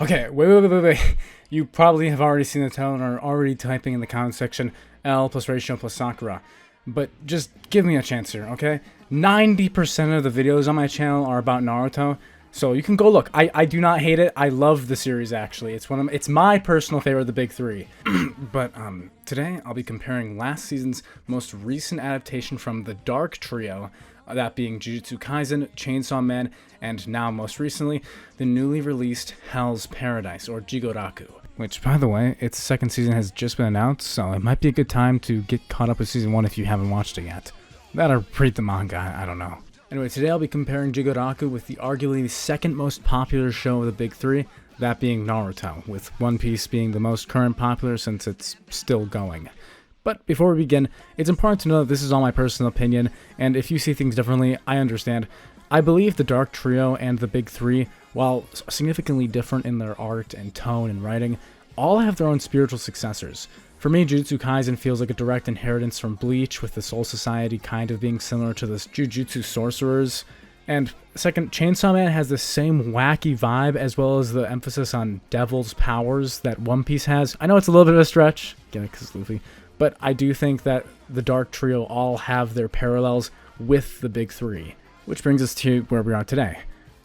Okay, wait. You probably have already seen the title and are already typing in the comment section L plus ratio plus Sakura. But just give me a chance here, okay? 90% of the videos on my channel are about Naruto, so you can go look. I do not hate it. I love the series, actually. It's my personal favorite of the big three. But today I'll be comparing last season's most recent adaptation from the Dark Trio, that being Jujutsu Kaisen, Chainsaw Man, and now most recently, the newly released Hell's Paradise, or Jigoraku. Which, by the way, its second season has just been announced, so it might be a good time to get caught up with season 1 if you haven't watched it yet. That or read the manga, I don't know. Anyway, today I'll be comparing Jigoraku with the arguably second most popular show of the big three, that being Naruto, with One Piece being the most current popular since it's still going. But before we begin, it's important to know that this is all my personal opinion, and if you see things differently, I understand. I believe the Dark Trio and the Big Three, while significantly different in their art and tone and writing, all have their own spiritual successors. For me, Jujutsu Kaisen feels like a direct inheritance from Bleach, with the Soul Society kind of being similar to the Jujutsu Sorcerers. And second, Chainsaw Man has the same wacky vibe as well as the emphasis on devil's powers that One Piece has. I know it's a little bit of a stretch, get it, 'cause it's Luffy. But I do think that the Dark Trio all have their parallels with the Big Three. Which brings us to where we are today,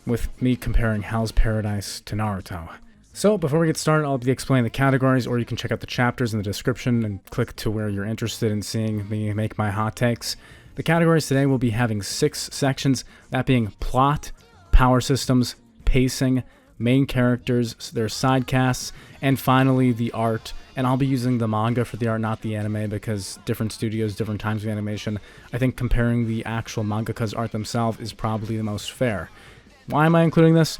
with me comparing Hell's Paradise to Naruto. So before we get started, I'll be explaining the categories, or you can check out the chapters in the description and click to where you're interested in seeing me make my hot takes. The categories today will be having 6 sections, that being plot, power systems, pacing, main characters, their side casts, and finally the art. And I'll be using the manga for the art, not the anime, because different studios, different times of animation. I think comparing the actual mangaka's art themselves is probably the most fair. Why am I including this?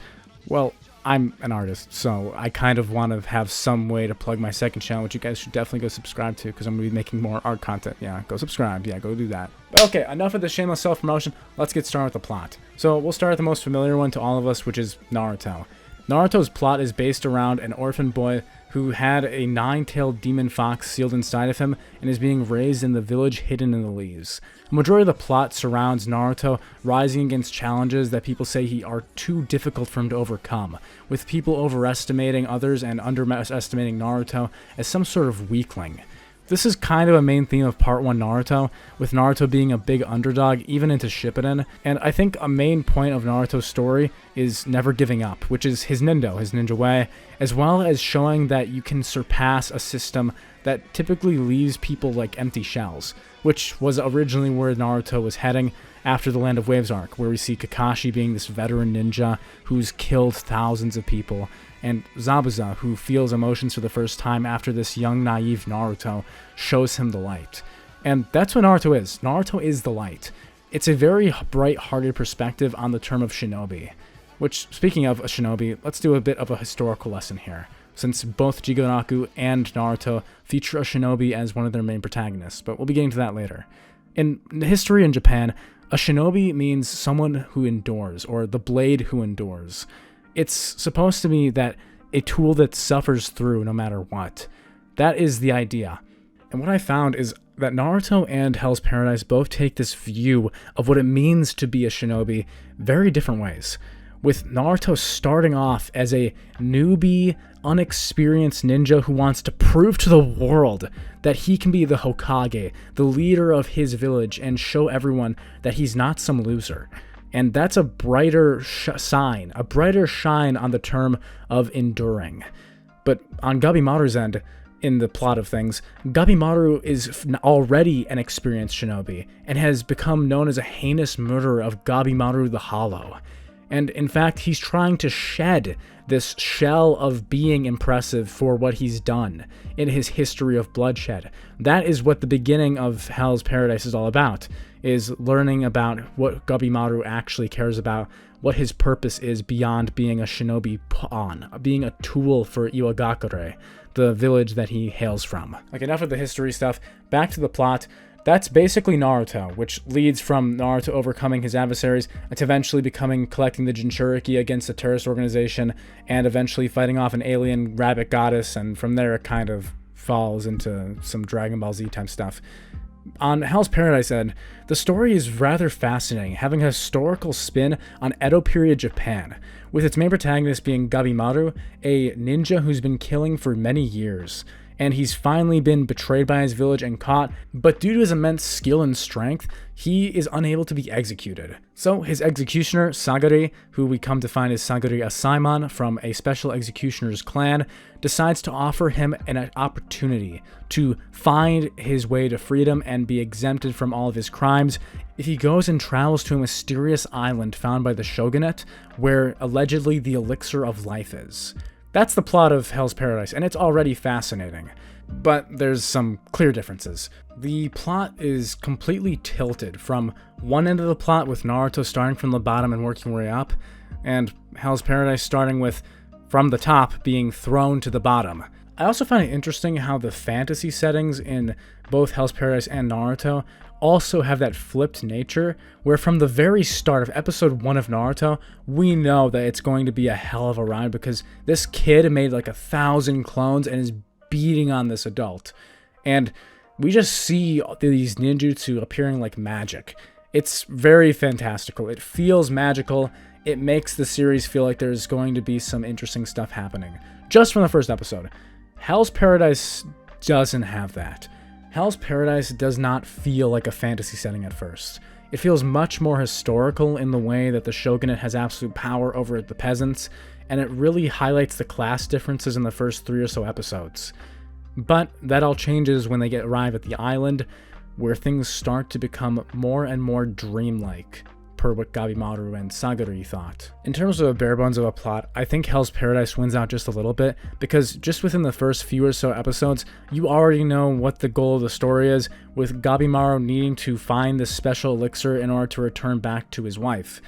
Well, I'm an artist, so I kind of want to have some way to plug my second channel, which you guys should definitely go subscribe to, because I'm going to be making more art content. Yeah, go subscribe. Yeah, go do that. But okay, enough of the shameless self-promotion. Let's get started with the plot. So we'll start with the most familiar one to all of us, which is Naruto. Naruto's plot is based around an orphan boy who had a 9-tailed demon fox sealed inside of him and is being raised in the village hidden in the leaves. A majority of the plot surrounds Naruto rising against challenges that people say are too difficult for him to overcome, with people overestimating others and underestimating Naruto as some sort of weakling. This is kind of a main theme of Part 1 Naruto, with Naruto being a big underdog even into Shippuden, and I think a main point of Naruto's story is never giving up, which is his ninja way, as well as showing that you can surpass a system that typically leaves people like empty shells, which was originally where Naruto was heading after the Land of Waves arc, where we see Kakashi being this veteran ninja who's killed thousands of people, and Zabuza, who feels emotions for the first time after this young, naive Naruto shows him the light. And that's what Naruto is. Naruto is the light. It's a very bright-hearted perspective on the term of Shinobi. Which, speaking of a Shinobi, let's do a bit of a historical lesson here, since both Jigoraku and Naruto feature a Shinobi as one of their main protagonists, but we'll be getting to that later. In history in Japan, a Shinobi means someone who endures, or the blade who endures. It's supposed to be that a tool that suffers through no matter what. That is the idea. And what I found is that Naruto and Hell's Paradise both take this view of what it means to be a Shinobi very different ways. With Naruto starting off as a newbie, unexperienced ninja who wants to prove to the world that he can be the Hokage, the leader of his village, and show everyone that he's not some loser. And that's a brighter shine on the term of enduring. But on Gabimaru's end, in the plot of things, Gabimaru is already an experienced shinobi, and has become known as a heinous murderer of Gabimaru the Hollow. And in fact, he's trying to shed this shell of being impressive for what he's done in his history of bloodshed. That is what the beginning of Hell's Paradise is all about, is learning about what Gabimaru actually cares about, what his purpose is beyond being a shinobi pawn, being a tool for Iwagakure, the village that he hails from. Like, enough of the history stuff, back to the plot. That's basically Naruto, which leads from Naruto overcoming his adversaries to eventually collecting the Jinchuriki against a terrorist organization, and eventually fighting off an alien rabbit goddess, and from there it kind of falls into some Dragon Ball Z type stuff. On Hell's Paradise End, the story is rather fascinating, having a historical spin on Edo period Japan, with its main protagonist being Gabimaru, a ninja who's been killing for many years. And he's finally been betrayed by his village and caught, but due to his immense skill and strength, he is unable to be executed. So his executioner, Sagari, who we come to find is Sagari Asaimon from a special executioner's clan, decides to offer him an opportunity to find his way to freedom and be exempted from all of his crimes if he goes and travels to a mysterious island found by the shogunate where allegedly the elixir of life is. That's the plot of Hell's Paradise, and it's already fascinating. But there's some clear differences. The plot is completely tilted from one end of the plot with Naruto starting from the bottom and working way up, and Hell's Paradise starting with from the top being thrown to the bottom. I also find it interesting how the fantasy settings in both Hell's Paradise and Naruto also have that flipped nature, where from the very start of episode 1 of Naruto, we know that it's going to be a hell of a ride because this kid made like 1,000 clones and is beating on this adult. And we just see these ninjutsu appearing like magic. It's very fantastical. It feels magical. It makes the series feel like there's going to be some interesting stuff happening. Just from the first episode. Hell's Paradise doesn't have that. Hell's Paradise does not feel like a fantasy setting at first. It feels much more historical in the way that the shogunate has absolute power over the peasants, and it really highlights the class differences in the first 3 or so episodes. But that all changes when they arrive at the island, where things start to become more and more dreamlike, per what Gabimaru and Sagari thought. In terms of a bare bones of a plot, I think Hell's Paradise wins out just a little bit, because just within the first few or so episodes, you already know what the goal of the story is, with Gabimaru needing to find this special elixir in order to return back to his wife.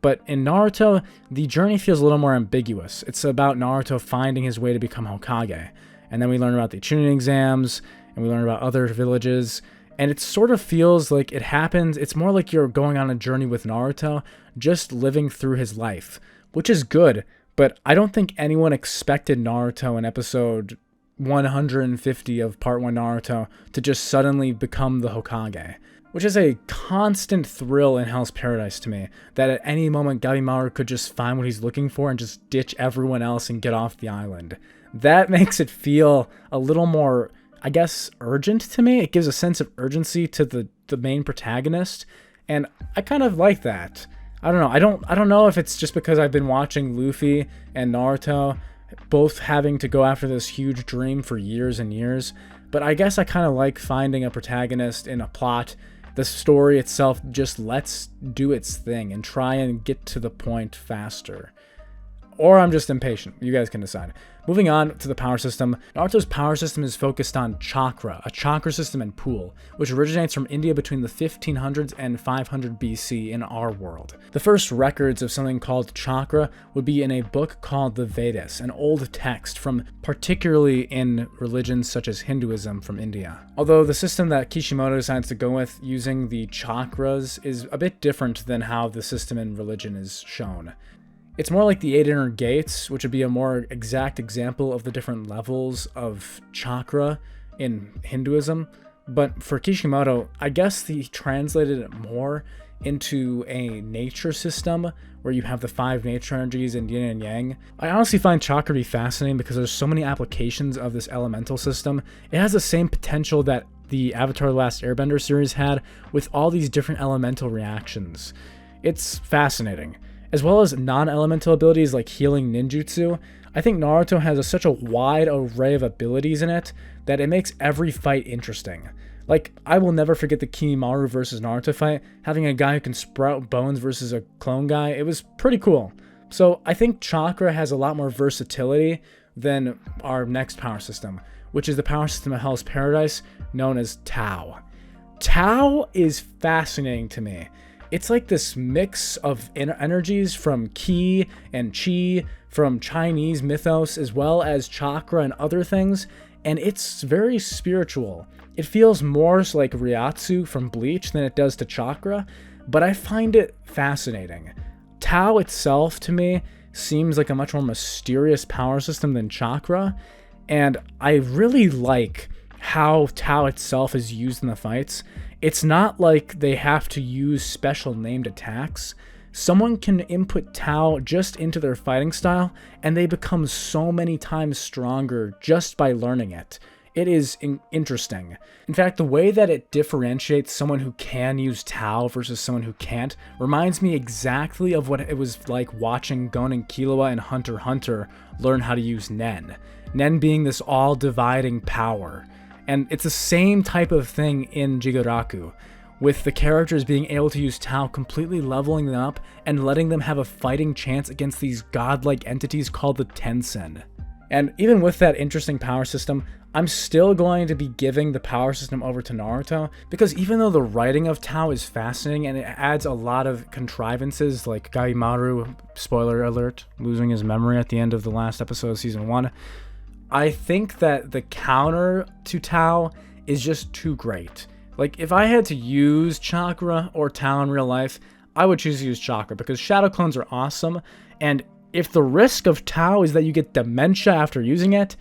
But in Naruto, the journey feels a little more ambiguous. It's about Naruto finding his way to become Hokage, and then we learn about the Chunin exams, and we learn about other villages, and it sort of feels like it happens. It's more like you're going on a journey with Naruto, just living through his life, which is good, but I don't think anyone expected Naruto in episode 150 of Part 1 Naruto to just suddenly become the Hokage, which is a constant thrill in Hell's Paradise to me, that at any moment Gabimaru could just find what he's looking for and just ditch everyone else and get off the island. That makes it feel a little more, I guess, urgent to me. It gives a sense of urgency to the main protagonist, and I kind of like that. I don't know. I don't know if it's just because I've been watching Luffy and Naruto both having to go after this huge dream for years and years, but I guess I kind of like finding a protagonist in a plot. The story itself just lets do its thing and try and get to the point faster. Or I'm just impatient. You guys can decide. Moving on to the power system, Naruto's power system is focused on chakra, a chakra system and pool, which originates from India between the 1500s and 500 BC in our world. The first records of something called chakra would be in a book called the Vedas, an old text from particularly in religions such as Hinduism from India. Although the system that Kishimoto decides to go with using the chakras is a bit different than how the system in religion is shown. It's more like the 8 inner gates, which would be a more exact example of the different levels of chakra in Hinduism. But for Kishimoto, I guess he translated it more into a nature system where you have the 5 nature energies and yin and yang. I honestly find chakra to be fascinating because there's so many applications of this elemental system. It has the same potential that the Avatar: The Last Airbender series had, with all these different elemental reactions. It's fascinating. As well as non-elemental abilities like healing ninjutsu, I think Naruto has such a wide array of abilities in it that it makes every fight interesting. Like, I will never forget the Kimaru versus Naruto fight, having a guy who can sprout bones versus a clone guy. It was pretty cool. So I think chakra has a lot more versatility than our next power system, which is the power system of Hell's Paradise, known as Tao. Tao is fascinating to me. It's like this mix of energies from Ki and Chi, from Chinese mythos, as well as chakra and other things, and it's very spiritual. It feels more like Ryatsu from Bleach than it does to chakra, but I find it fascinating. Tao itself, to me, seems like a much more mysterious power system than chakra, and I really like how Tao itself is used in the fights, it's not like they have to use special named attacks. Someone can input Tao just into their fighting style, and they become so many times stronger just by learning it. It is interesting. In fact, the way that it differentiates someone who can use Tao versus someone who can't reminds me exactly of what it was like watching Gon and Killua and Hunter x Hunter learn how to use Nen. Nen being this all-dividing power. And it's the same type of thing in Jigaraku, with the characters being able to use Tao, completely leveling them up and letting them have a fighting chance against these godlike entities called the Tensen. And even with that interesting power system, I'm still going to be giving the power system over to Naruto, because even though the writing of Tao is fascinating and it adds a lot of contrivances like Gabimaru, spoiler alert, losing his memory at the end of the last episode of season 1, I think that the counter to Tao is just too great. Like, if I had to use chakra or Tao in real life, I would choose to use chakra, because shadow clones are awesome, and if the risk of Tao is that you get dementia after using it,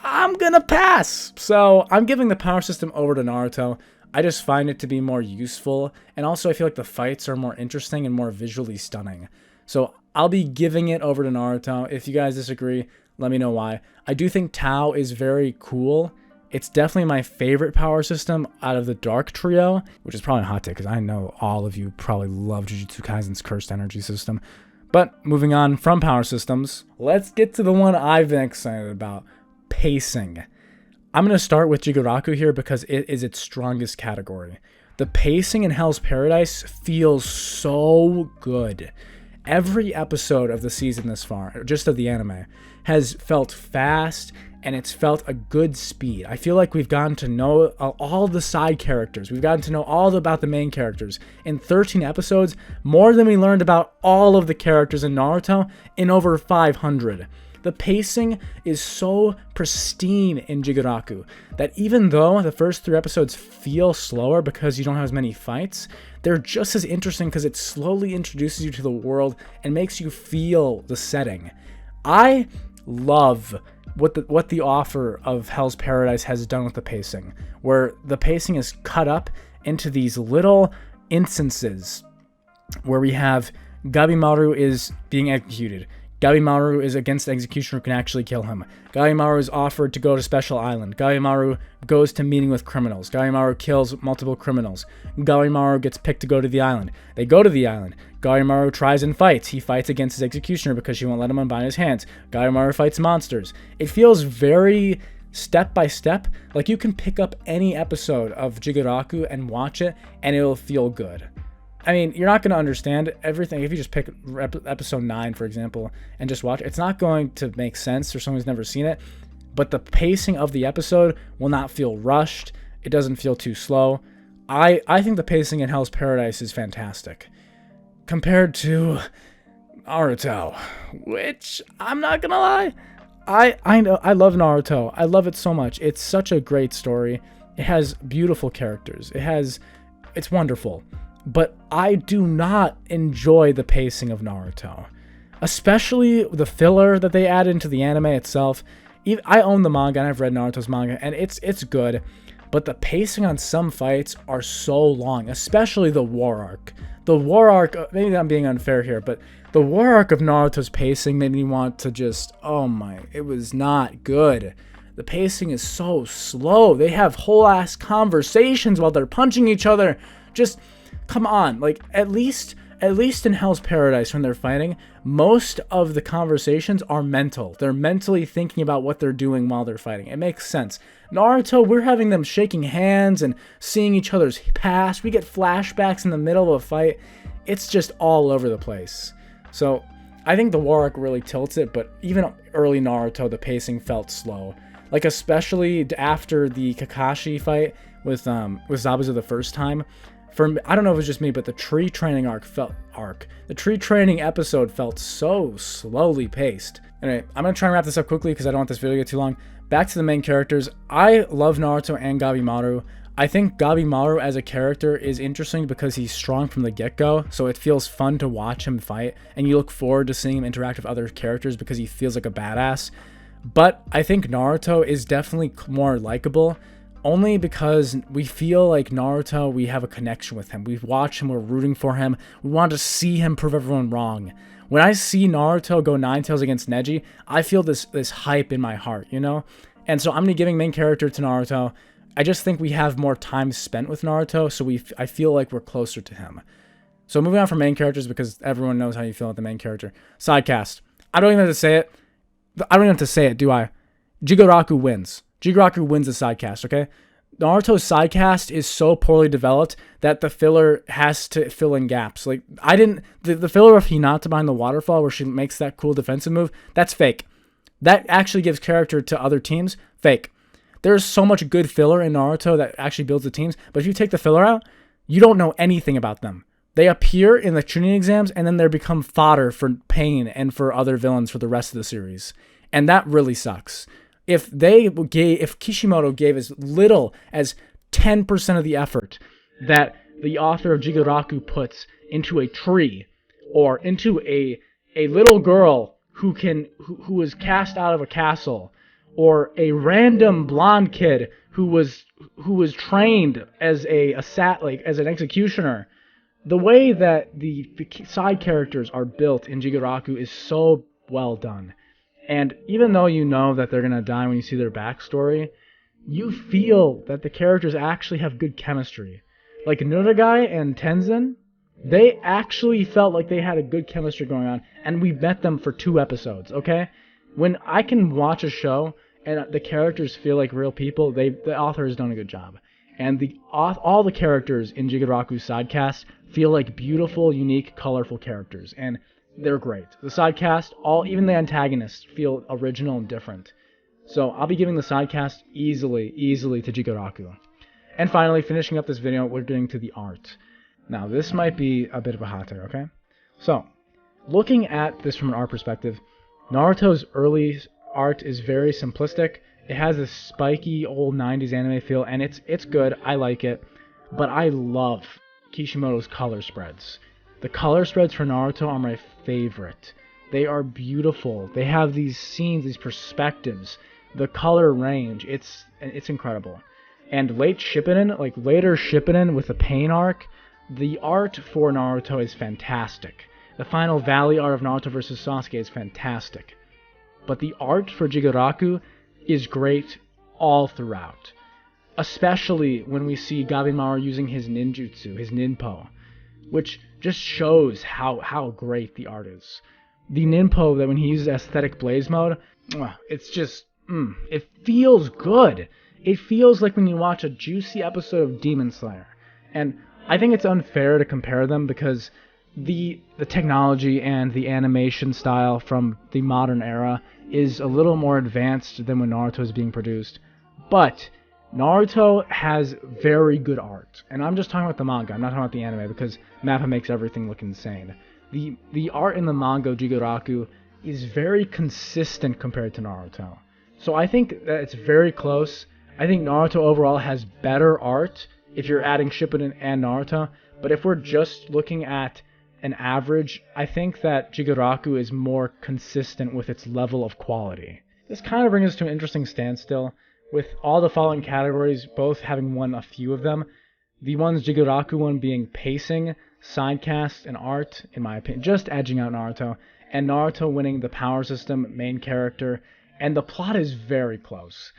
I'm gonna pass. So I'm giving the power system over to Naruto. I just find it to be more useful, and also I feel like the fights are more interesting and more visually stunning. So I'll be giving it over to Naruto. If you guys disagree, let me know why. I do think Tao is very cool. It's definitely my favorite power system out of the Dark Trio, which is probably a hot take because I know all of you probably love Jujutsu Kaisen's Cursed Energy system. But moving on from power systems, let's get to the one I've been excited about, pacing. I'm going to start with Jigaraku here because it is its strongest category. The pacing in Hell's Paradise feels so good. Every episode of the season this far, just of the anime, has felt fast, and it's felt a good speed. I feel like we've gotten to know all the side characters. We've gotten to know all about the main characters. In 13 episodes, more than we learned about all of the characters in Naruto in over 500. The pacing is so pristine in Jigaraku that even though the first 3 episodes feel slower because you don't have as many fights, they're just as interesting because it slowly introduces you to the world and makes you feel the setting. I love what the offer of Hell's Paradise has done with the pacing, where the pacing is cut up into these little instances where we have Gabimaru is being executed. Gabimaru is against the executioner who can actually kill him. Gabimaru is offered to go to Special Island. Gabimaru goes to meeting with criminals. Gabimaru kills multiple criminals. Gabimaru gets picked to go to the island. They go to the island. Gabimaru tries and fights. He fights against his executioner because she won't let him unbind his hands. Gabimaru fights monsters. It feels very step by step. Like you can pick up any episode of Jigaraku and watch it and it'll feel good. I mean, you're not going to understand everything. If you just pick episode 9, for example, and just watch it, it's not going to make sense for someone who's never seen it. But the pacing of the episode will not feel rushed. It doesn't feel too slow. I think the pacing in Hell's Paradise is fantastic. Compared to Naruto, which I'm not going to lie. I know I love Naruto. I love it so much. It's such a great story. It has beautiful characters. It's wonderful. But I do not enjoy the pacing of Naruto, especially the filler that they add into the anime itself. I own the manga and I've read Naruto's manga, and it's good, but the pacing on some fights are so long, especially the war arc. The war arc, maybe I'm being unfair here, but the war arc of Naruto's pacing made me want to just, it was not good. The pacing is so slow. They have whole ass conversations while they're punching each other. Just come on, like at least in Hell's Paradise when they're fighting, most of the conversations are mental. They're mentally thinking about what they're doing while they're fighting. It makes sense. Naruto, we're having them shaking hands and seeing each other's past. We get flashbacks in the middle of a fight. It's just all over the place. So I think the war arc really tilts it, but even early Naruto, the pacing felt slow. Like especially after the Kakashi fight with Zabuza the first time. I don't know if it was just me, but the tree training the tree training episode felt so slowly paced. Anyway, I'm going to try and wrap this up quickly because I don't want this video to get too long. Back to the main characters. I love Naruto and Gabimaru. I think Gabimaru as a character is interesting because he's strong from the get-go, so it feels fun to watch him fight, and you look forward to seeing him interact with other characters because he feels like a badass. But I think Naruto is definitely more likable. only because we feel like Naruto, we have a connection with him. We've watched him, we're rooting for him. We want to see him prove everyone wrong. When I see Naruto go Nine Tails against Neji, I feel this hype in my heart, you know? And so I'm going to be giving main character to Naruto. I just think we have more time spent with Naruto, so I feel like we're closer to him. So moving on from main characters, because everyone knows how you feel about the main character. Sidecast. I don't even have to say it. I don't even have to say it, do I? Jigoraku wins. Jigoraku wins the sidecast, okay? Naruto's sidecast is so poorly developed that the filler has to fill in gaps. Like, the filler of Hinata behind the waterfall where she makes that cool defensive move, that's fake. That actually gives character to other teams, fake. There's so much good filler in Naruto that actually builds the teams, but if you take the filler out, you don't know anything about them. They appear in the Chunin exams, and then they become fodder for Pain and for other villains for the rest of the series. And that really sucks. If Kishimoto gave as little as 10% of the effort that the author of Jigoraku puts into a tree, or into a little girl who was cast out of a castle, or a random blonde kid who was trained as as an executioner, the way that the side characters are built in Jigoraku is so well done. And even though you know that they're going to die when you see their backstory, you feel that the characters actually have good chemistry. Like Nuragai and Tenzin, they actually felt like they had a good chemistry going on, and we met them for 2 episodes, okay? When I can watch a show and the characters feel like real people, the author has done a good job. And all the characters in Jigoraku's sidecast feel like beautiful, unique, colorful characters, and they're great. The sidecast, even the antagonists feel original and different. So I'll be giving the sidecast easily to Jigoraku. And finally, finishing up this video, we're getting to the art. Now, this might be a bit of a hot take, okay? So, looking at this from an art perspective, Naruto's early art is very simplistic. It has this spiky old 90s anime feel, and it's good. I like it. But I love Kishimoto's color spreads. The color spreads for Naruto are my favorite. They are beautiful. They have these scenes, these perspectives, the color range. It's incredible. And later Shippuden with the Pain arc, the art for Naruto is fantastic. The final Valley art of Naruto vs. Sasuke is fantastic. But the art for Jigoraku is great all throughout. Especially when we see Gabimaru using his ninjutsu, his ninpo, which just shows how great the art is. The ninpo, that when he uses aesthetic blaze mode, it's just, it feels good. It feels like when you watch a juicy episode of Demon Slayer. And I think it's unfair to compare them because the technology and the animation style from the modern era is a little more advanced than when Naruto is being produced. But Naruto has very good art. And I'm just talking about the manga, I'm not talking about the anime, because MAPPA makes everything look insane. The art in the manga Jigoraku is very consistent compared to Naruto. So I think that it's very close. I think Naruto overall has better art if you're adding Shippuden and Naruto. But if we're just looking at an average, I think that Jigoraku is more consistent with its level of quality. This kind of brings us to an interesting standstill, with all the following categories both having won a few of them. The ones Jigoraku won being pacing, sidecast, and art, in my opinion, just edging out Naruto, and Naruto winning the power system, main character, and the plot is very close.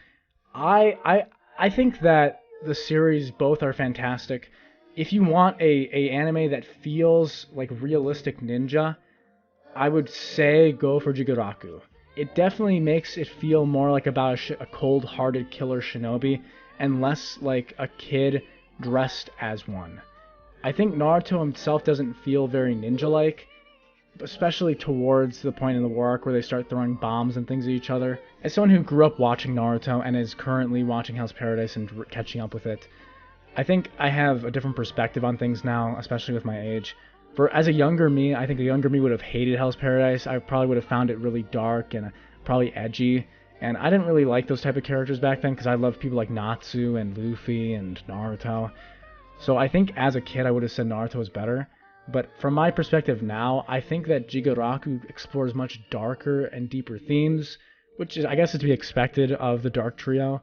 I think that the series both are fantastic. If you want a anime that feels like realistic ninja, I would say go for Jigoraku. It definitely makes it feel more like about a cold-hearted killer shinobi, and less like a kid dressed as one. I think Naruto himself doesn't feel very ninja-like, especially towards the point in the war arc where they start throwing bombs and things at each other. As someone who grew up watching Naruto and is currently watching Hell's Paradise and catching up with it, I think I have a different perspective on things now, especially with my age. As a younger me, I think a younger me would have hated Hell's Paradise. I probably would have found it really dark and probably edgy. And I didn't really like those type of characters back then because I loved people like Natsu and Luffy and Naruto. So I think as a kid I would have said Naruto was better. But from my perspective now, I think that Jigoraku explores much darker and deeper themes, which is, I guess, is to be expected of the Dark Trio.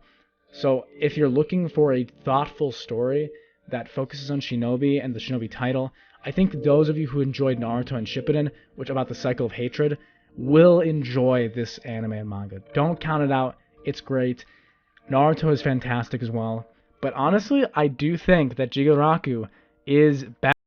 So if you're looking for a thoughtful story that focuses on Shinobi and the Shinobi title, I think those of you who enjoyed Naruto and Shippuden, which about the cycle of hatred, will enjoy this anime and manga. Don't count it out. It's great. Naruto is fantastic as well. But honestly, I do think that Jigaraku is better